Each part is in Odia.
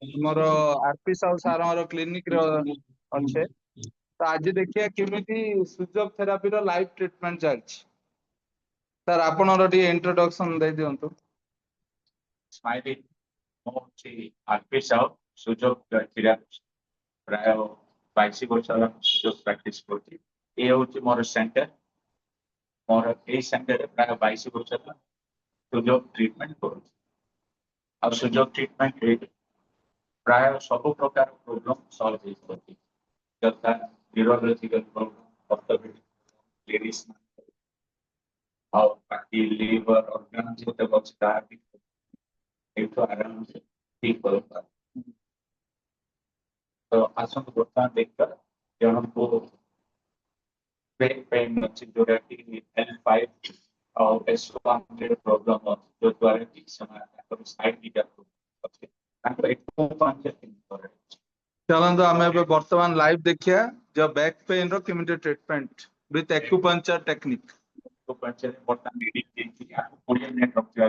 ଆମର ଆରପି ସାହୁ ସାର୍ କ୍ଲିନିକ ର ଅଛେ। ତ ଆଜି ଦେଖିବା କେମିତି ସୁଯୋଗ ଥେରାପିର ଲାଇଭ ଟ୍ରିଟମେଣ୍ଟ ଚାଲିଛି। ସାର୍ ଆପଣଙ୍କର ଟିକେ ଇଣ୍ଟ୍ରୋଡକ୍ସନ ଦେଇ ଦିଅନ୍ତୁ। ସ୍ମାଇଲି ମୁଁ ହେଉଛି ଆରପି ସାହୁ ସୁଯୋଗ କ୍ରୀଡ଼ା ପ୍ରାୟ 22 ବର୍ଷ ହେଲା ସୁଯୋଗ ପ୍ରାକ୍ଟିସ କରୁଛି। ଏ ହେଉଛି ମୋର ସେଣ୍ଟର। ମୋର ଏଇ ସେଣ୍ଟରରେ ପ୍ରାୟ 22 ବର୍ଷ ହେଲା ସୁଯୋଗ ଟ୍ରିଟମେଣ୍ଟ କରୁଛି। ଆଉ ସୁଯୋଗ ଟ୍ରିଟମେଣ୍ଟ ପ୍ରାୟ ସବୁ ପ୍ରକାର ପ୍ରୋବ୍ଲେମ ସଲ୍ଭ ହେଇପାରୁଛି, ଯଥା ନ୍ୟୁରୋଲୋଜିକାଲ ପ୍ରୋବ୍ଲେମ, ଅର୍ଥୋପେଡିକ, ଲେଡିସ୍ ଆଉ ବାକି ଲିଭର ଅର୍ଗାନ ଯେତେ ଅଛି ତାହା ବି ଏଇଠୁ ଆରାମସେ ଠିକ କରିପାରୁ। ତ ଆସନ୍ତୁ ବର୍ତ୍ତମାନ ଦେଖିବା ଜଣଙ୍କୁ ବ୍ରେକ୍ ପେନ୍ ଅଛି ଯୋଉଟା କି L5 ଆଉ S1 ପ୍ରୋବ୍ଲେମ ଅଛି, ଯୋଉ ଦ୍ୱାରା କି ସେମାନେ ତାଙ୍କର ସାଇଡ ଦିଟା ଅଛି ତାଙ୍କର ଚାଲନ୍ତୁ ଆମେ ଏବେ ବର୍ତ୍ତମାନ ଲାଇଭ ଦେଖିବା ଯୋ ବ୍ୟାକ୍ ପେନ୍ ର କେମିତି ଟ୍ରିଟମେଣ୍ଟ ୱିଥ ଆକ୍ୟୁପଞ୍ଚର ଟେକ୍ନିକ। ବର୍ତ୍ତମାନ 20 ମିନିଟ୍ ରଖିବା,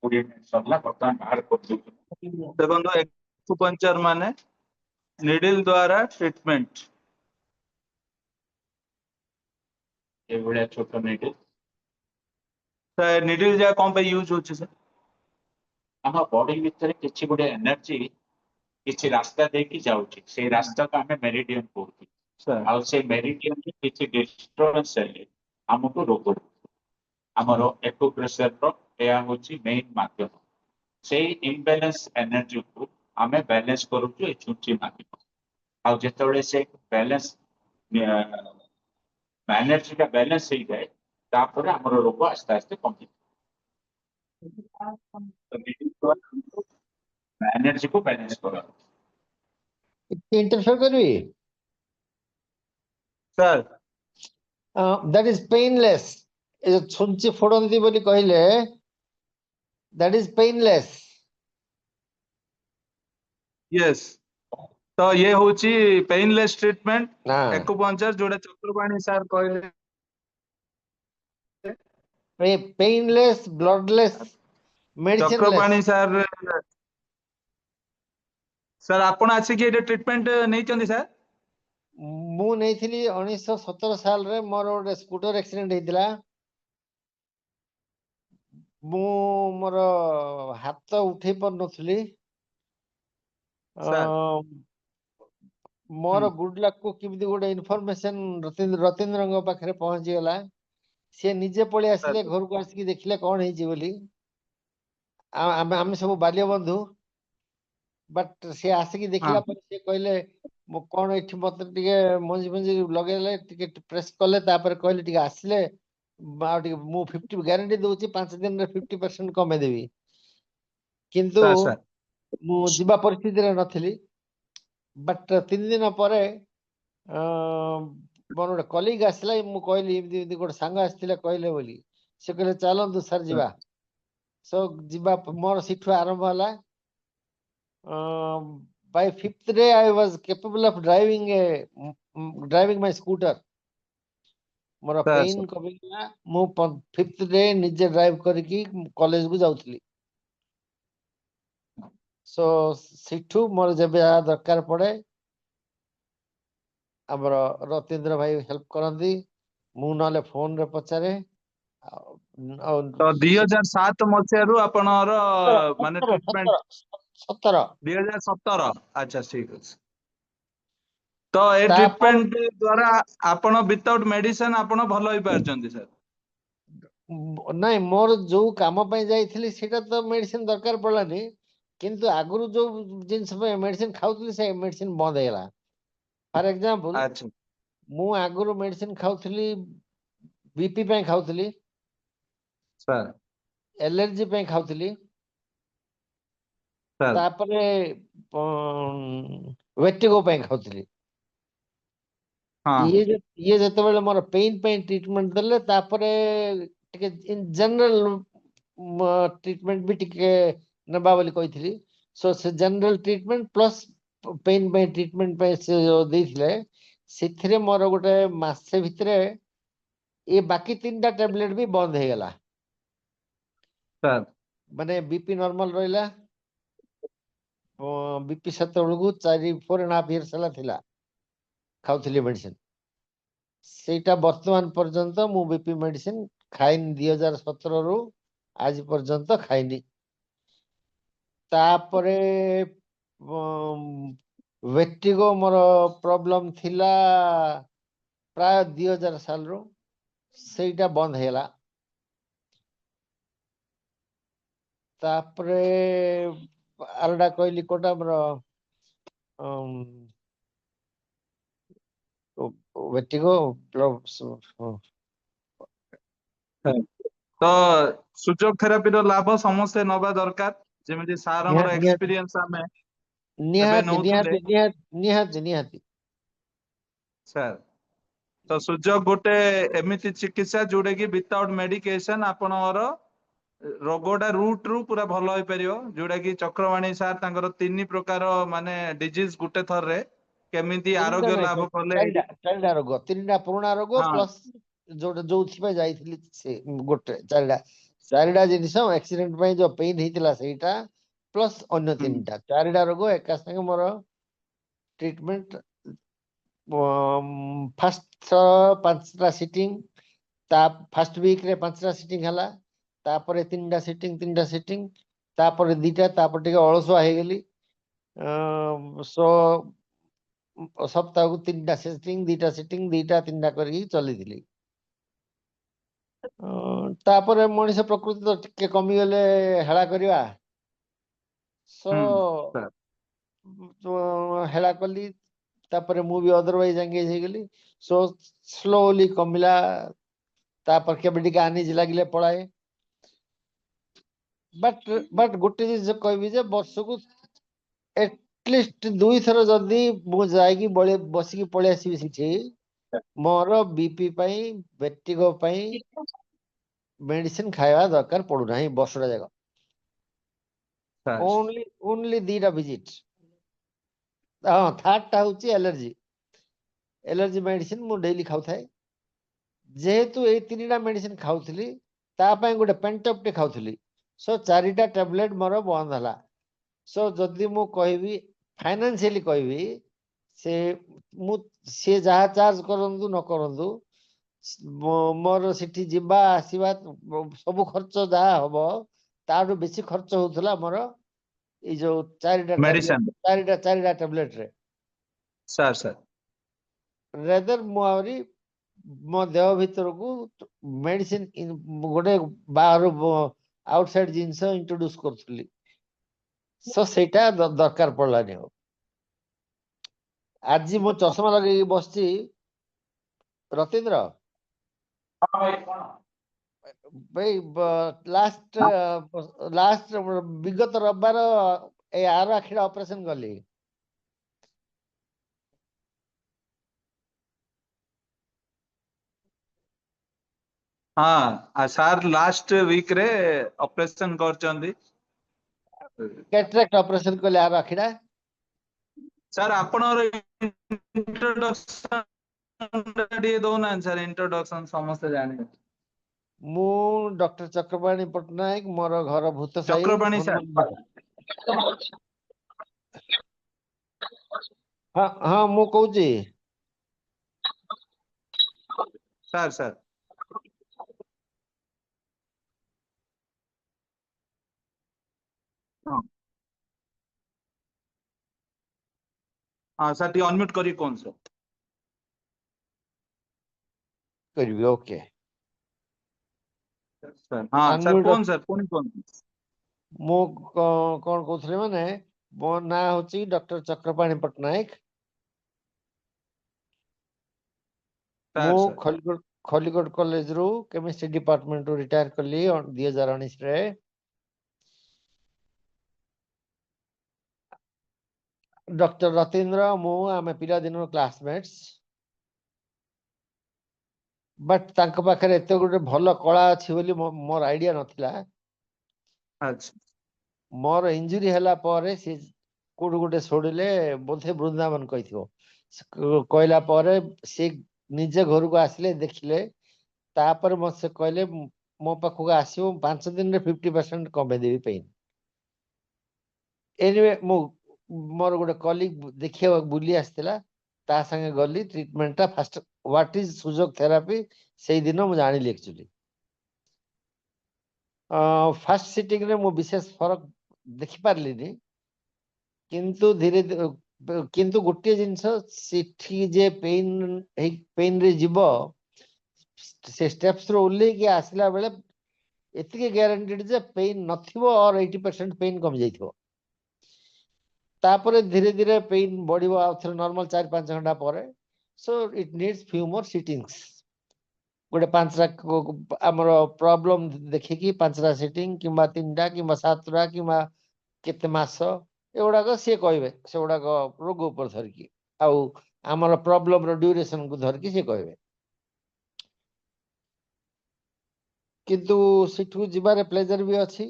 20 ମିନିଟ୍ ସରିଲା ବର୍ତ୍ତମାନ ବାହାର କରିଦେଉଛୁ। ଦେଖନ୍ତୁ ଆକ୍ୟୁପଞ୍ଚର ମାନେ ନିଡିଲ ଦ୍ୱାରା ଟ୍ରିଟମେଣ୍ଟ। ଏଭଳିଆ ଛୋଟ ନିଡିଲ ନିଡିଲ ଯା କଣ ପାଇଁ ୟୁଜ ହଉଛି ସାର୍? ଆମ ବଡି ଭିତରେ କିଛି ଗୋଟେ ଏନର୍ଜି କିଛି ରାସ୍ତା ଦେଇକି ଯାଉଛି, ସେଇ ରାସ୍ତାକୁ ଆମେ ମେରିଡିୟନ କହୁଛୁ। ଆଉ ସେଇ ମେରିଡିୟନରେ କିଛି ଡିଷ୍ଟରବାନ୍ସ ହେଲେ ଆମକୁ ରୋଗ ଆମର ଏକୁପ୍ରେସରର ଏହା ହେଉଛି ମେନ୍ ମାଧ୍ୟମ। ସେଇ ଇମ୍ବାଲାନ୍ସ ଏନର୍ଜିକୁ ଆମେ ବାଲାନ୍ସ କରୁଛୁ ଏ ଛୁଞ୍ଚି ମାଧ୍ୟମ। ଆଉ ଯେତେବେଳେ ସେ ବାଲାନ୍ସ ଏନର୍ଜିଟା ବାଲାନ୍ସ ହେଇଯାଏ ତାପରେ ଆମର ରୋଗ ଆସ୍ତେ ଆସ୍ତେ କମିଯାଏ। ଏନର୍ଜିକୁ ବାଲାନ୍ସ କରା। Interfere କରିବି? Sir that is painless. ଏ ଯୋଉ ଛୁଞ୍ଚି ଫୋଡନ୍ତି ବୋଲି କହିଲେ that is painless. yes ତ ये ହଉଛି ପେନଲେସ୍ ଟ୍ରିଟମେଣ୍ଟ ନା ଆକ୍ୟୁପଞ୍ଚର ଯୋଉଟା ଚକ୍ରପାଣି ସାର୍ କହିଲେ। painless, bloodless, medicine Chakrapani less. Sir sir ଆପଣ ଆସିକି ଏଇଟା ଟ୍ରିଟମେଣ୍ଟ ନେଇଛନ୍ତି ସାର୍? ମୁଁ ନେଇଥିଲି 1917 ସାଲରେ ମୋର ଗୋଟେ ସ୍କୁଟର ଆକ୍ସିଡେଣ୍ଟ ହେଇଥିଲା। ମୁଁ ମୋର ହାତ ଉଠେଇ ପାରୁନଥିଲି। ସାର୍ ମୋର ଗୁଡ ଲକ୍ କୁ କେମିତି ଗୋଟେ ଇନଫରମେସନ ରତୀନ୍ଦ୍ରଙ୍କ ପାଖରେ ପହଞ୍ଚିଗଲା। ସେ ନିଜେ ପଳେଇ ଆସିଲେ ଘରକୁ, ଆସିକି ଦେଖିଲେ କଣ ହେଇଛି ବୋଲି। ଆମେ ସବୁ ବାଲ୍ୟ ବନ୍ଧୁ, ବଟ୍ ସେ ଆସିକି ଦେଖିଲା ପରେ ସେ କହିଲେ ମୁଁ କଣ ଏଠି ମତେ ଟିକେ ମଞ୍ଜି ମଞ୍ଜି ଲଗେଇଲେ, ଟିକେ ପ୍ରେସ୍ କଲେ, ତାପରେ କହିଲେ ଟିକେ ଆସିଲେ ଆଉ ଟିକେ ମୁଁ 50 ଗ୍ୟାରେଣ୍ଟି ଦଉଛି 5 ଦିନରେ 50% କମେଇଦେବି। କିନ୍ତୁ ମୁଁ ଯିବା ପରିସ୍ଥିତିରେ ନଥିଲି। ବଟ୍ 3 ଦିନ ପରେ ମୋର ଗୋଟେ କଲିଗ ଆସିଲା, ମୁଁ କହିଲି ଏମିତି ଗୋଟେ ସାଙ୍ଗ ଆସିଥିଲେ କହିଲେ ବୋଲି। ସେ କହିଲେ ଚାଲନ୍ତୁ ସାର୍ ଯିବା। ସୋ ଯିବା, ମୋର ସେଠୁ ଆରମ୍ଭ ହେଲା। by 5th day I was capable of driving my scooter. ମୋର ପେନ୍ କମିଗଲା। ମୁଁ 5th day ନିଜେ ଡ୍ରାଇଭ କରିକି କଲେଜ କୁ ଯାଉଥିଲି। ସୋ ସେଠୁ ମୋର ଯେବେ ଦରକାର ପଡେ ଆମର ରତୀନ୍ଦ୍ର ଭାଇ ହେଲ୍ପ କରନ୍ତି, ମୁଁ ନହେଲେ ଫୋନରେ ପଚାରେ। ତ 2007 ମସିହାରୁ ଆପଣଙ୍କର ମାନେ ଟ୍ରିଟମେଣ୍ଟ 2017। ଆଚ୍ଛା ଠିକ ଅଛି। ତ ଏ ଟ୍ରିଟମେଣ୍ଟ ଦ୍ୱାରା ଆପଣ ୱିଥଆଉଟ୍ ମେଡିସିନ ଆପଣ ଭଲ ହେଇପାରିଛନ୍ତି ସାର୍? ନାଇଁ, ମୋର ଯୋଉ କାମ ପାଇଁ ଯାଇଥିଲି ସେଇଟା ତ ମେଡିସିନ ଦରକାର ପଡିଲାନି, କିନ୍ତୁ ଆଗରୁ ଯୋଉ ଜିନିଷ ପାଇଁ ମେଡିସିନ ଖାଉଥିଲି ସେ ମେଡିସିନ ବନ୍ଦ ହେଇଗଲା। ଫର ଏକ୍ସାମ୍ପଲ, ମୁଁ ଆଗରୁ ମେଡିସିନ ଖାଉଥିଲି ବିପି ପାଇଁ ଖାଉଥିଲି, ଏଲର୍ଜି ପାଇଁ ଖାଉଥିଲି, ତାପରେ ଭେଟିଗୋ ପାଇଁ ଖାଉଥିଲି। ଇଏ ଯେତେବେଳେ ମୋର ପେନ୍ ପାଇଁ ଟ୍ରିଟମେଣ୍ଟ ଦେଲେ, ତାପରେ ଟିକେ ଇନ ଜେନେରାଲ ଟ୍ରିଟମେଣ୍ଟ ବି ଟିକେ ନେବା ବୋଲି କହିଥିଲି। ସୋ ସେ ଜେନେରାଲ ଟ୍ରିଟମେଣ୍ଟ ପ୍ଲସ୍ ପେନ୍ ପାଇଁ ଟ୍ରିଟମେଣ୍ଟ ପାଇଁ ସେ ଦେଇଥିଲେ, ସେଥିରେ ମୋର ଗୋଟେ ମାସେ ଭିତରେ ଏ ବାକି 3ଟା ଟ୍ୟାବଲେଟ ବି ବନ୍ଦ ହେଇଗଲା। ମାନେ ବିପି ନର୍ମାଲ ରହିଲା, ବିପି ସେତେବେଳକୁ 4.5 years ହେଲା ଥିଲା ଖାଉଥିଲି ମେଡିସିନ। ସେଇଟା ବର୍ତ୍ତମାନ ପର୍ଯ୍ୟନ୍ତ ମୁଁ ବିପି ମେଡିସିନ ଖାଇନି 2017 ଆଜି ପର୍ଯ୍ୟନ୍ତ ଖାଇନି। ତାପରେ ଭେଟିଗୋ ମୋର ପ୍ରୋବ୍ଲେମ ଥିଲା ପ୍ରାୟ 2000 ସାଲରୁ, ସେଇଟା ବନ୍ଦ ହେଇଗଲା। ତାପରେ ଆରଟା କହିଲି କୋଟା ଆମର ଭେଟିଗୋ ତ ସୁଯୋଗ ଥେରାପିର ଲାଭ ସମସ୍ତେ ନବା ଦରକାର, ଯେମିତି ସାରଙ୍କର ନିହାତି ଏକ୍ସପିରିଏନ୍ସ ଆମେ ଏବେ ନିହାତି ନଉଥିଲେ। ନିହାତି ନିହାତି ନିହାତି ନିହାତି ସାର୍, ତ ସୁଯୋଗ ଗୋଟେ ଏମିତି ଚିକିତ୍ସା ଯୋଉଟା କି ୱିଥାଉଟ୍ ମେଡିକେସନ ଆପଣଙ୍କର ରୋଗଟା ରୁଟ ରୁ ପୁରା ଭଲ ହେଇପାରିବ, ଯୋଉଟା କି ଚକ୍ରବାଣୀ ସାର୍ ତାଙ୍କର 3 ପ୍ରକାର ମାନେ ଡିଜିଜ ଗୋଟେ ଥରରେ କେମିତି ତିନିଟା ଆରୋଗ୍ୟ ନାଇଁ ଲାଭ sir, କଲେ। ଚାରିଟା ରୋଗ, 3ଟା ପୁରୁଣା ରୋଗ ହଁ ପ୍ଲସ୍ ଯୋଉଥିପାଇଁ ଯାଇଥିଲି ସେ ଗୋଟେ ଚାରିଟା ଜିନିଷ ଆକ୍ସିଡେଣ୍ଟ ପାଇଁ ଯୋଉ ପେନ୍ ହେଇଥିଲା ସେଇଟା ପ୍ଲସ୍ ଅନ୍ୟ ହୁଁ 3ଟା, 4ଟା ରୋଗ ଏକା ସାଙ୍ଗେ ମୋର ଟ୍ରିଟମେଣ୍ଟ। ଫାଷ୍ଟ 5ଟା ସିଟିଂ, ତା ଫାଷ୍ଟ ୱିକରେ 5ଟା ସିଟିଂ ହେଲା, ତାପରେ 3ଟା ସିଟିଂ, ତାପରେ 2ଟା, ତାପରେ ଟିକେ ଅଳସୁଆ ହେଇଗଲି। ସପ୍ତାହକୁ 3ଟା ସିଟିଂ, 2ଟା ସିଟିଂ, 2ଟା 3ଟା କରିକି ଚଲେଇଥିଲି। ତାପରେ ମଣିଷ ପ୍ରକୃତି ତ ଟିକେ କମିଗଲେ ହେଳା କରିବା, ସାର୍ ହେଳା କଲି। ତାପରେ ମୁଁ ବି ଅଦରୱାଇଜ ଏଙ୍ଗେଜ ହେଇଗଲି, ସୋ ସ୍ଲୋଲି କମିଲା। ତାପରେ କେବେ ଟିକେ ଆନିଜ ଲାଗିଲେ ପଳାଏ। ବଟ୍ ଗୋଟେ ଜିନିଷ କହିବି ଯେ ବର୍ଷକୁ ଏଟଲିଷ୍ଟ 2 ଥର ଯଦି ମୁଁ ଯାଇକି ବସିକି ପଳେଇ ଆସିବି ସେଠି, ମୋର ବିପି ପାଇଁ ଭେଟିଗୋ ପାଇଁ ମେଡିସିନ ଖାଇବା ଦରକାର ପଡୁନାହିଁ ବର୍ଷଟା ଯାକ। ସାର୍ ଓନ୍ଲି 2ଟା ଭିଜିଟ। ହଁ, ଥାର୍ଡଟା ହଉଛି ଏଲର୍ଜି ମେଡିସିନ ମୁଁ ଡେଲି ଖାଉଥାଏ। ଯେହେତୁ ଏଇ 3ଟା ମେଡିସିନ ଖାଉଥିଲି, ତା ପାଇଁ ଗୋଟେ ପେଣ୍ଟଅପ୍ ଟେ ଖାଉଥିଲି, ସୋ 4ଟା ଟ୍ୟାବଲେଟ ମୋର ବନ୍ଦ ହେଲା। ସୋ ଯଦି ମୁଁ କହିବି ଫାଇନାନ୍ସିଆଲି କହିବି, ସେ ଯାହା ଚାର୍ଜ କରନ୍ତୁ ନ କରନ୍ତୁ, ମୋର ସେଠି ଯିବା ଆସିବା ସବୁ ଖର୍ଚ୍ଚ ଯାହା ହବ, ତାଠୁ ବେଶୀ ଖର୍ଚ୍ଚ ହଉଥିଲା ମୋର ଏଇ ଯୋଉ 4ଟା ମେଡିସିନ। ଟ୍ୟାବଲେଟରେ। ସାର୍ ରେଦର ମୁଁ ଆହୁରି ମୋ ଦେହ ଭିତରକୁ ମେଡିସିନ ଗୋଟେ ବାହାରୁ ଆଉଟସାଇଡ ଜିନିଷ ଇଣ୍ଟ୍ରୋଡ୍ୟୁସ କରୁଥିଲି, ସୋ ସେଇଟା ଦରକାର ପଡିଲାନି ଆଉ। ଆଜି ମୁଁ ଚଷମା ଲଗେଇକି ବସିଛି ରତୀନ୍ଦ୍ର ଭାଇ, ଲାଷ୍ଟ ବିଗତ ରବିବାର ଏଇ ଆର ଆଖିଟା ଅପରେସନ କଲି। ହଁ ସାର୍ ଲାଷ୍ଟ ୱିକରେ ଅପରେସନ କରିଛନ୍ତି। କ୍ୟାଟ୍ରାକ୍ଟ ଅପରେସନ କଲି ଆର ଆଖିଟା। ସାର୍ ଆପଣଙ୍କର ଇଣ୍ଟ୍ରୋଡକ୍ସନ ଟିକେ ଦଉନାହାନ୍ତି ସାର୍, ଇଣ୍ଟ୍ରୋଡକ୍ସନ ସମସ୍ତେ ଜାଣିବେ। ମୁଁ ଡକ୍ଟର ଚକ୍ରପାଣୀ ପଟ୍ଟନାୟକ, ମୋର ଘର ଭୂତସାହି, ଚକ୍ରପାଣୀ ସାର୍। ହନୁମାନ। ହଁ ହଁ, ମୁଁ କହୁଛି। ସାର୍ ହଁ ହଁ ସାର୍, ଟିକେ ଅନମ୍ୟୁଟ କରିକି କୁହନ୍ତୁ ସାର୍। କରିବି, ଓକେ। ହଁ ସାର୍ ଅନମ୍ୟୁଟ। କୁହନ୍ତୁ ସାର୍, ପୁଣି କୁହନ୍ତୁ। ମୁଁ କଣ କହୁଥିଲି ମାନେ, ମୋ ନାଁ ହଉଛି ଡକ୍ଟର ଚକ୍ରପାଣୀ ପଟ୍ଟନାୟକ। ମୁଁ ସାର୍ ସାର୍ ଖଲିକୋଟ କଲେଜରୁ କେମିଷ୍ଟ୍ରି ଡିପାର୍ଟମେଣ୍ଟରୁ ରିଟାୟାର କଲି 2019ରେ। ଡକ୍ଟର ରତୀନ୍ଦ୍ର ମୁଁ ଆମେ ପିଲାଦିନର କ୍ଲାସମେଟ୍ସ, ବଟ୍ ତାଙ୍କ ପାଖରେ ଏତେ ଗୋଟେ ଭଲ କଳା ଅଛି ବୋଲି ମୋର ଆଇଡିଆ ନଥିଲା। ଆଚ୍ଛା ମୋର ଇଞ୍ଜୁରୀ ହେଲା ପରେ ସେ କୋଉଠୁ ଗୋଟେ ଶୁଣିଲେ, ବୋଧେ ବୃନ୍ଦାବନ କହିଥିବ, କହିଲା ପରେ ସେ ନିଜେ ଘରକୁ ଆସିଲେ, ଦେଖିଲେ, ତାପରେ ମତେ କହିଲେ ମୋ ପାଖକୁ ଆସିବ, 5 ଦିନରେ 50% କମେଇଦେବି ପେନ୍। ଏନିୱେ ମୁଁ मोर गोटे कलिग देखिए बुली आसला ता संगे गली ट्रीटमेंट टा फास्ट व्हाट इज सुजोग थेरापी से दिन मु जानिली एक्चुअली फास्ट सिटिंग रे मु विशेष फरक देखि पारलिनी किंतु धीरे किंतु गोटे जिनस सिठी जे पेन रे जीवो से स्टेप्स रो उल्ले कि आसला बेले एतिके ग्यारंटीड जे पेन नथिबो और 80% पेन कम जाइथिबो तापरे धीरे धीरे पेन बढ़िबो आ थरे नॉर्मल 4-5 घंटा परे so it needs few more sittings गोटे 5टा हमर प्रॉब्लम देखिकी 5टा सिटिंग किंबा 3टा किंबा 7टा किंबा केते मास एगुड़ाक सी कहबे से गुड़ाक रोग उपर धरिकी आउ आमर प्रॉब्लम रो ड्यूरेशन को धरिकी सी कहबे किंतु सिठू जिबारे प्लेजर भी अछि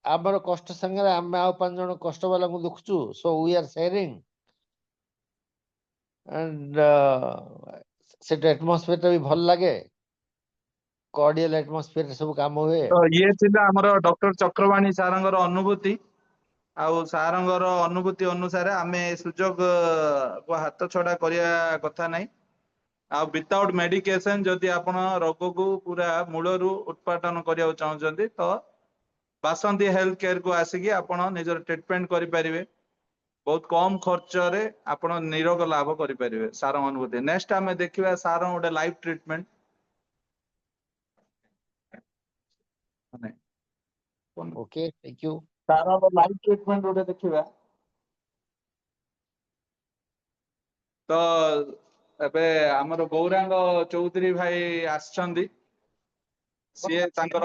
आमर कष्ट संगे आम आउ 5 जण कष्ट वाला को देखुचु so we are sharing and set atmosphere भी भल लागे कॉर्डियल एटमॉस्फेयर सब काम हुए तो ये थिला हमर डॉक्टर चक्रवाणी सारंगर अनुभूति आउ सारंगर अनुभूति अनुसार आमे सुजोग को हाथ छड़ा करिया कथा नाही आ विदाउट मेडिकेशन जदि आपण रोग को पूरा मूलरू उत्पादन करिया चाहउछन्ती तो बासंती हेल्थ केयर को आसिकी आपण निजर ट्रीटमेंट करि परिबे बहुत कम खर्च रे आपण निरोग लाभ करि परिबे सारंग अनुभूति नेक्स्ट आमे देखिबा सारंग गोटे लाइफ ट्रीटमेंट माने okay thank you Sarang life treatment गोटे देखिबा तो एबे हमर गौरांग चौधरी भाई आछंदी सिए तांकर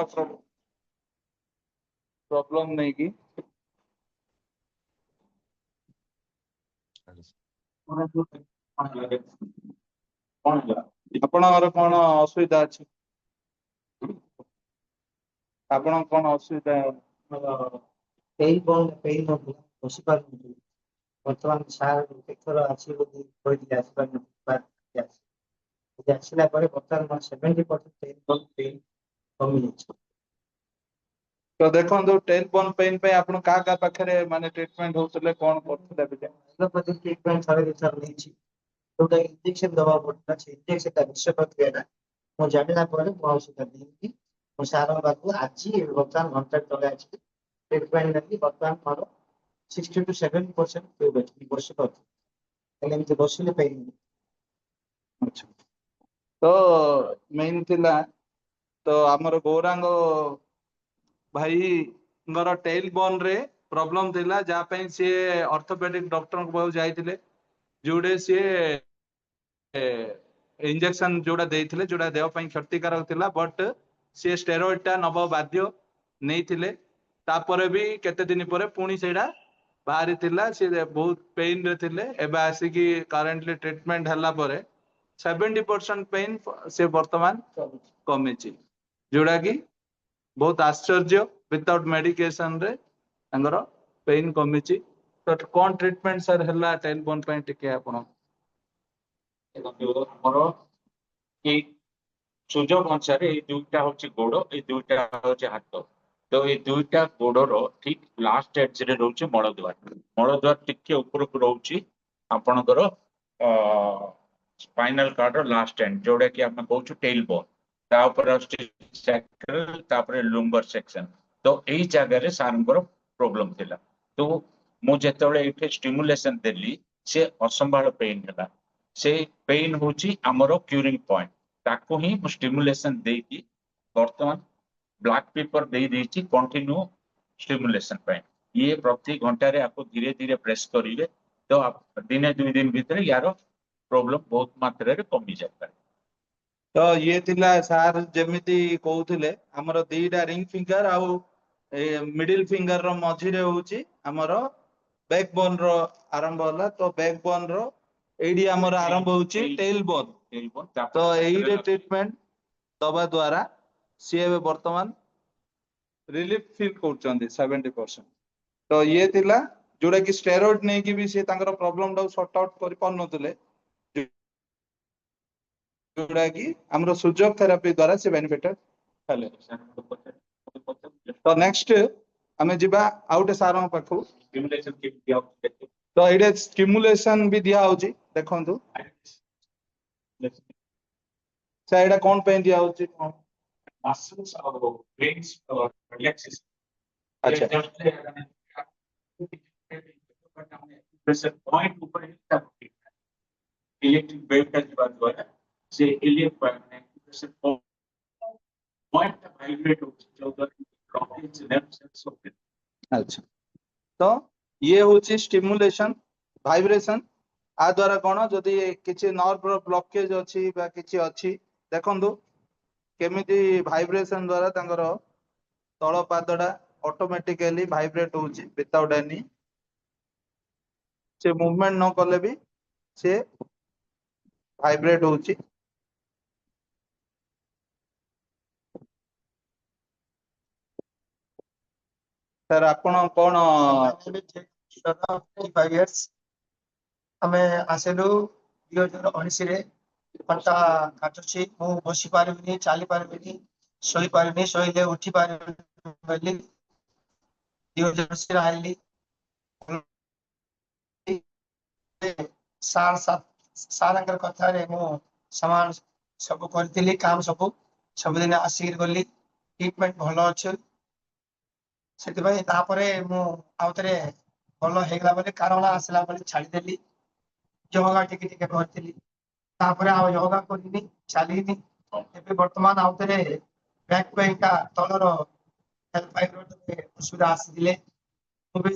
प्रॉब्लम नहीं की ଆପଣଙ୍କର କଣ ଅସୁବିଧା ଅଛି ଆପଣ କଣ ଅସୁବିଧା पेन पेन बसी पारु वर्तमान सार केथर आसी बोली कहली आसी पारु आसला पर वर्तमान 70% पेन कमी जाय तो देखो 10 बन पेन पे आपण का पाखरे माने ट्रीटमेंट होतले कोन करथले बिले एलोपैथी ट्रीटमेंट सारे विचार लेछि तो इंजेक्शन दवा पड़ता है इंजेक्शन का विषय पर ना मो जानला पर मो औषध देली मो सार बाबू आज वर्तमान घंटा तले आज ट्रीटमेंट नहीं वर्तमान मोर 60 to 70% पे बैठी वर्ष पर एले एमती बसिले पाइनी अच्छा तो मेन थिला तो हमर गौरांग भाई नगर टेल बोन रे प्रॉब्लम थिला जा पई से ऑर्थोपेडिक डॉक्टर को बहु जाइतिले जोडे से इंजेक्शन जोड़ा देइथिले जोड़ा देह पई क्षतिकारक थिला बट से स्टेरॉइड ता नब बाध्य नेइथिले तापरे भी केते दिन परे पुणी सेडा बाहरी थिला से बहुत पेन रे थिले एबा आसी की करेंटली ट्रीटमेंट हल्ला परे 70% पेन से वर्तमान कमिची जोड़ा की बहुत आश्चर्य विदाउट मेडिकेशन रे अंगर पेन कमिची तो कोन ट्रीटमेंट सर हल्ला टेल बोन पई टिके आपण ଆମର ଏଇ ସୁଯୋଗ ଅନୁସାରେ ଏଇ ଦୁଇଟା ହଉଛି ଗୋଡ ଏଇ ଦୁଇଟା ହଉଛି ହାତ ତ ଏଇ ଦୁଇଟା ଗୋଡର ଠିକ ଲାଷ୍ଟ ଏଜରେ ରହୁଛି ମଳଦ୍ୱାର ଟିକେ ଉପରକୁ ରହୁଛି ଆପଣଙ୍କର ସ୍ପାଇନାଲ କର୍ଡର ଲାଷ୍ଟ ଏଣ୍ଡ ଯୋଉଟା କି ଆମେ କହୁଛୁ ଟେଲ ବୋନ୍ ତା ଉପରେ ଆସୁଛି sacral ତାପରେ ଲୁମ୍ବାର ସେକ୍ସନ ତ ଏଇ ଜାଗାରେ ସାରଙ୍କର ପ୍ରୋବ୍ଲେମ ଥିଲା ତ ମୁଁ ଯେତେବେଳେ ଏଇଠି ଷ୍ଟିମୁଲେସନ ଦେଲି ସେ ଅସମ୍ଭାଳ ପେନ୍ ହେଲା से पेन होची हमरो क्यूरिंग पॉइंट ताको ही स्टिमुलेशन देकी वर्तमान ब्लैक पेपर दे देची कंटिन्यू स्टिमुलेशन पे ये प्रति घंटा रे आपको धीरे धीरे प्रेस करिवे तो आप दिने 2 दिन भीतर यार प्रॉब्लम बहुत मात्रा रे कमी जाता है तो ये थिला सार जेमिति कहउथिले हमर दीटा रिंग फिंगर आउ मिडिल फिंगर रो मझी रे होची हमर बैकबोन रो आरंभ होला तो बैकबोन रो एडी हमर आरंभ होची टेल बोन तो एही रे ट्रीटमेंट दबा द्वारा सी वर्तमान रिलीफ फील करचंदी 70% तो ये थिला जोड़ा कि स्टेरॉइड नै कि भी से तांकर प्रॉब्लम डा सॉर्ट आउट करि पननतले जोड़ा कि हमरो सुजोग थेरेपी द्वारा से बेनिफिटेड हले तो नेक्स्ट ଆମେ ଯିବା ଆଉ ଗୋଟେ ସାରଙ୍କ ପାଖକୁ। Stimulation keep the out. ତ ଏଇଟା ଷ୍ଟିମୁଲେସନ ବି ଦିଆ ହଉଛି ଦେଖନ୍ତୁ ସାର୍ ଏଇଟା କଣ ପାଇଁ ଦିଆ ହଉଛି କଣ? Muscles or veins or relaxes. ଆଚ୍ଛା Pressure point ऊपर हिलता है. Electric wave का जो बात हुआ है, से electric pressure point का vibrate होता है, जो उधर droplets nerve cells होते हैं. ଆଚ୍ଛା ତ ଇଏ ହଉଛି ଷ୍ଟିମୁଲେସନ ଭାଇବ୍ରେସନ। ଆ ଦ୍ୱାରା କଣ ଯଦି କିଛି ନର୍ଭର ବ୍ଲକେଜ ଅଛି ବା କିଛି ଅଛି ଦେଖନ୍ତୁ କେମିତି ଭାଇବ୍ରେସନ ଦ୍ୱାରା ତାଙ୍କର ତଳ ପାଦଟା ଅଟୋମେଟିକାଲି ଭାଇବ୍ରେଟ ହଉଛି ୱିଥାଉଟ୍ ଏନି ସେ ମୁଭମେଣ୍ଟ ନ କଲେ ବି ସେ ଭାଇବ୍ରେଟ ହଉଛି। ସାର୍ ଆପଣ କଣ ଆମେ ଆସିଲୁ 2019ରେ ଘଣ୍ଟା କାଟୁଛି ମୁଁ ବସି ପାରିବିନି ଚାଲି ପାରିବିନି ଶୋଇ ପାରିନି ଶୋଇଲେ ଉଠି ପାରିବିନି ବୋଲି 2019ରେ ଆଇଲି ସାରଙ୍କର କଥାରେ ମୁଁ ସମାନ ସବୁ କରିଥିଲି କାମ ସବୁଦିନ ଆସିକି ଗଲି ଟ୍ରିଟମେଣ୍ଟ ଭଲ ଅଛି ସେଥିପାଇଁ ତାପରେ ମୁଁ ଆଉଥରେ ଭଲ ହେଇଗଲା ବୋଲି କାରଣ ଆସିଲା ବୋଲି ଛାଡ଼ିଦେଲି ଯୋଗା ଟିକେ ଟିକେ କରିଥିଲି ତାପରେ ଆଉ ଯୋଗା କରିନି ଚାଲିନି ଏବେ ବର୍ତ୍ତମାନ ଆଉଥରେ ବ୍ୟାକ୍ ପେନ୍ ଟା ତଳର ଅସୁବିଧା ଆସିଥିଲେ ମୁଁ ବି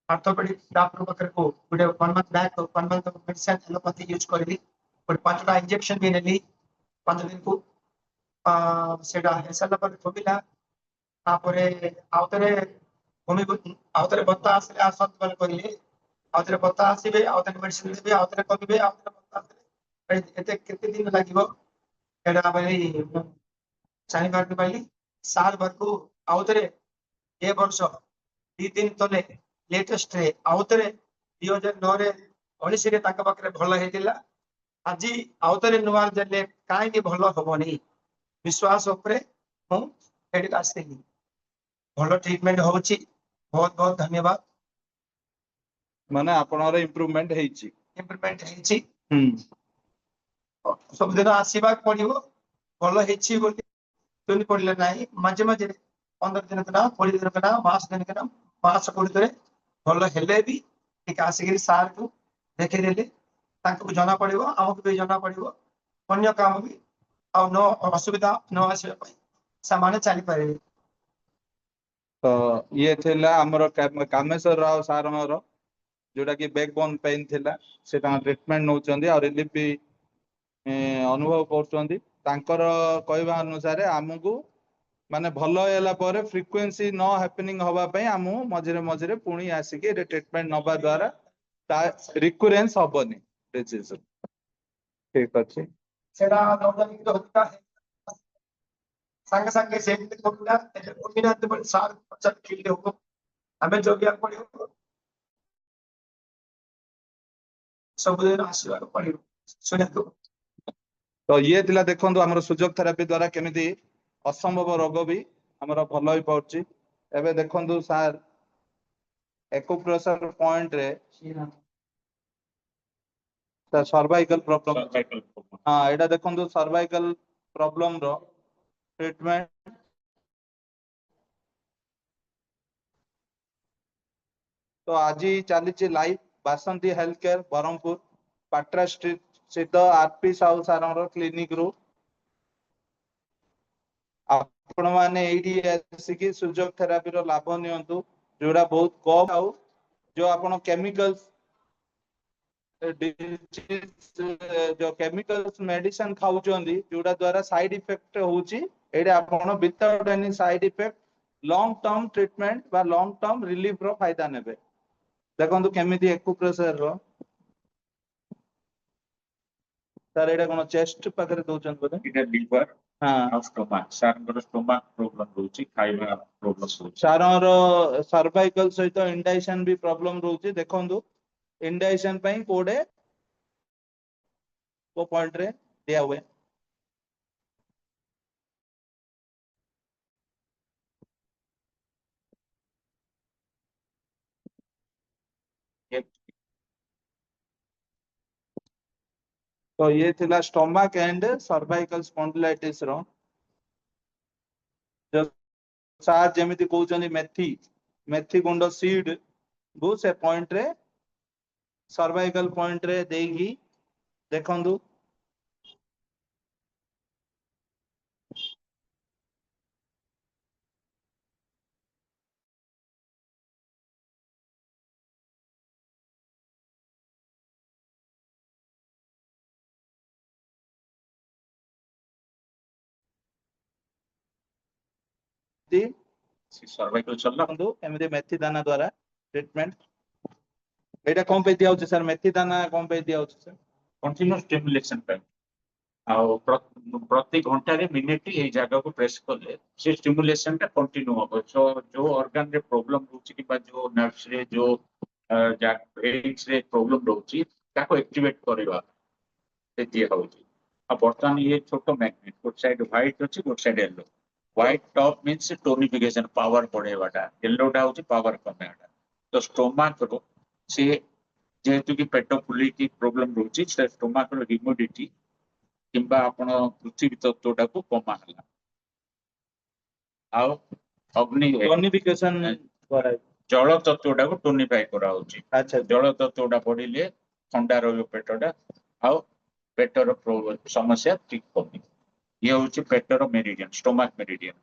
ଅର୍ଥୋପେଡିକ୍ ଡାକ୍ତର ପାଖରେ ଗୋଟେ 1 month back 1 month medicine allopathy use କରିଲି ଗୋଟେ 5ଟା ଇଞ୍ଜେକ୍ସନ ବି ନେଲି 5 ଦିନକୁ ସେଟା ହେଇସାରିଲା ପରେ କମିଲା ତାପରେ ଆଉଥରେ ଆଉଥରେ ବତା ଆସିଲେ ଆସନ୍ତୁ ବୋଲି କହିଲେ ଆଉଥରେ ବତା ଆସିବେ ଆଉଥରେ ମେଡିସିନ ଦେବେ ଆଉଥରେ କମିବେ ଆଉଥରେ ବତା ଆସିବେ ଏତେ କେତେ ଦିନ ଲାଗିବ ଏଇଟା ବୋଲି ମୁଁ ଜାଣିପାରିଲି ପାଇଲି ସାର୍ ପାଖକୁ ଆଉଥରେ ଏ ବର୍ଷ 2 ଦିନ ତଳେ ଲେଟେଷ୍ଟରେ ଆଉଥରେ 2009ରେ 19ରେ ତାଙ୍କ ପାଖରେ ଭଲ ହେଇଥିଲା ଆଜି ଆଉଥରେ ନୂଆ ଦେଲେ କାହିଁକି ଭଲ ହବନି ବିଶ୍ୱାସ ଉପରେ ମୁଁ ଏଠିକି ଆସିଥିଲି ଭଲ ଟ୍ରିଟମେଣ୍ଟ ହଉଛି ବହୁତ ବହୁତ ଧନ୍ୟବାଦ ମାନେ ଆପଣଙ୍କର ଇମ୍ପ୍ରୁଭମେଣ୍ଟ ହେଇଛି ଇମ୍ପ୍ରୁଭମେଣ୍ଟ ହେଇଛି ହୁଁ ସବୁଦିନ ଆସିବାକୁ ପଡିବ ଭଲ ହେଇଛି ବୋଲି ଶୁଣି ପଡିଲେ ନାହିଁ ମଝିରେ ମଝିରେ 15 ଦିନ କିନା 20 ଦିନ କିନା ମାସ ଦିନ କିନା ମାସ କୋଡ଼ିଏ ଭଲ ହେଲେ ବି ଟିକେ ଆସିକିରି ସାରକୁ ଦେଖେଇଦେଲେ ତାଙ୍କୁ ବି ଜଣା ପଡିବ ଆମକୁ ବି ଜଣା ପଡିବ ଅନ୍ୟ କାମ ବି ଆଉ ଅସୁବିଧା ନ ଆସିବା ପାଇଁ ସେମାନେ ଚାଲିପାରିବେ ତ ଇଏ ଥିଲା ଆମର କାମେଶ୍ୱର ରାଓ ସାରଙ୍କର ଯୋଉଟା କି ବ୍ୟାକ୍ ବୋନ୍ ପେନ୍ ଥିଲା ସେ ତାଙ୍କ ଟ୍ରିଟମେଣ୍ଟ ନଉଛନ୍ତି ଆଉ ରିଲିଫ ବି ଅନୁଭବ କରୁଛନ୍ତି ତାଙ୍କର କହିବା ଅନୁସାରେ ଆମକୁ ମାନେ ଭଲ ହେଲା ପରେ ଫ୍ରିକ୍ୱେନ୍ସି ନ ହାପେନିଂ ହବା ପାଇଁ ଆମକୁ ମଝିରେ ମଝିରେ ପୁଣି ଆସିକି ଟ୍ରିଟମେଣ୍ଟ ନବା ଦ୍ୱାରା ତା ରିକୁରେନ୍ସ ହବନି ଡିଜିଜ ଠିକ ଅଛି ସେଟା ସାଙ୍ଗେ ସାଙ୍ଗେ ସେମିତି କମିନାହାନ୍ତି ବୋଲି ସାର୍ ପଚାରିଲେ ହବ ଆମେ ଜଗିବାକୁ ପଡିବ ସବୁଦିନ ଆସିବାକୁ ପଡିବ ଶୁଣନ୍ତୁ ତ ଇଏ ଥିଲା ଦେଖନ୍ତୁ ଆମର ସୁଯୋଗ ଥେରାପି ଦ୍ୱାରା କେମିତି ଅସମ୍ଭବ ରୋଗ ବି ଆମର ଭଲ ହେଇପାରୁଛି ଏବେ ଦେଖନ୍ତୁ ସାର୍ ଏକୁପ୍ରେସର ପଏଣ୍ଟରେ ସର୍ଭାଇକାଲ ପ୍ରୋବ୍ଲେମ Cervical problem. ହଁ ଏଇଟା ଦେଖନ୍ତୁ ସର୍ଭାଇକାଲ ପ୍ରୋବ୍ଲେମ ର ଟ୍ରିଟମେଣ୍ଟ ତ ଆଜି ଚାଲିଛି live Basanti health care Brahmapur Patra street ସ୍ଥିତ ଆରପି ସାହୁ ସାରଙ୍କର କ୍ଲିନିକ ରୁ ଆପଣ ମାନେ ଏଇଠି ଆସିକି ସୁଯୋଗ ଥେରାପିର ଲାଭ ନିଅନ୍ତୁ ଯୋଉଟା ବହୁତ କମ ଆଉ ଯୋଉ ଆପଣ କେମିକାଲ ଯୋଉ କେମିକାଲ ମେଡିସିନ ଖାଉଛନ୍ତି ଯୋଉଟା ଦ୍ୱାରା ସାଇଡ ଇଫେକ୍ଟ ହଉଛି ଏଇଟା ଆପଣ without any side effect long term treatment ବା ଲଙ୍ଗ ଟର୍ମ ରିଲିଫ ର ଫାଇଦା ନେବେ ଦେଖନ୍ତୁ କେମିତି ଏକୁପ୍ରେସର ର ସାର୍ ଏଇଟା କଣ ଚେଷ୍ଟ ପାଖରେ ଦଉଛନ୍ତି ବୋଧେ ଏଇଟା liver ହଁ ଆଉ stomach. ସାରଙ୍କର stomach problem ରହୁଛି, ଖାଇବା problem ରହୁଛି। ସାରଙ୍କର ସର୍ଭାଇକାଲ ସହିତ ଇଣ୍ଡାଇସନ ବି ପ୍ରୋବ୍ଲେମ ରହୁଛି ଦେଖନ୍ତୁ ଇଣ୍ଡାଇସନ ପାଇଁ କୋଉଟେ କୋଉ ପଏଣ୍ଟ ରେ ଦିଆ ହୁଏ ये तो ये थिला स्टोमक एंड सर्वाइकल स्पॉन्डिलाइटिस रो जो सार जेमिति कहउछनी मेथी मेथी गुंड सीड गु से पॉइंट रे सर्वाइकल पॉइंट रे देगी देखंदु दी सर्वाइकल चलला देखंदु एमिति मेथी दाना द्वारा ट्रीटमेंट एटा कोन पे दिया होछ सर मेथी दाना कोन पे दिया होछ सर कंटिन्यूअस स्टिमुलेशन पे ଆଉ ପ୍ରତି ଘଣ୍ଟାରେ ମିନିଟ ଏଇ ଜାଗାକୁ ପ୍ରେସ୍ କଲେ ସେ ଷ୍ଟିମୁଲେସନ ଟା କଣ୍ଟିନ୍ୟୁ ହବ ଯୋଉ ଅର୍ଗାନ ରେ ପ୍ରୋବ୍ଲେମ ରହୁଛି କିମ୍ବା ଯୋଉ ନର୍ଭସ ରେ ଯୋଉ ଭେନ୍ସ ରେ ପ୍ରୋବ୍ଲେମ ରହୁଛି ତାକୁ ଆକ୍ଟିଭେଟ କରିବା ସେ ଦିଆ ହଉଛି ଆଉ ବର୍ତ୍ତମାନ ଇଏ ଛୋଟ ମ୍ୟାଗ୍ନେଟ ଗୋଟେ ସାଇଡ ହ୍ୱାଇଟ ଅଛି ଗୋଟେ side yellow white top means tonification power ବଢେଇବାଟା ୟେଲୋଟା ହଉଛି ପାୱାର କମେଇବାଟା ତ ଷ୍ଟୋମାକ ର ସେ ଯେହେତୁ କି ପେଟ ଫୁଲିକି ପ୍ରୋବ୍ଲେମ ରହୁଛି ସେ ଷ୍ଟୋମାକ ର ହ୍ୟୁମିଡିଟି किंबा आपण पृथ्वी तत्वटाକୁ କମା ହେଲା ଆଉ ଅଗ୍ନି टोनिफिकेशन द्वारा ଜଳ ତତ୍वଟାକୁ ଟୋନିଫାଇ କରା ହଉଛି अच्छा ଜଳ ତତ୍वଟା ବଢିଲେ ଥଣ୍ଡା ରହିବ ପେଟଟା ଆଉ ପେଟର ସମସ୍ୟା ଠିକ ହବ ଇଏ ହଉଛି ପେଟର ମେରିଡିଆନ ଷ୍ଟୋମାକ ମେରିଡିଆନ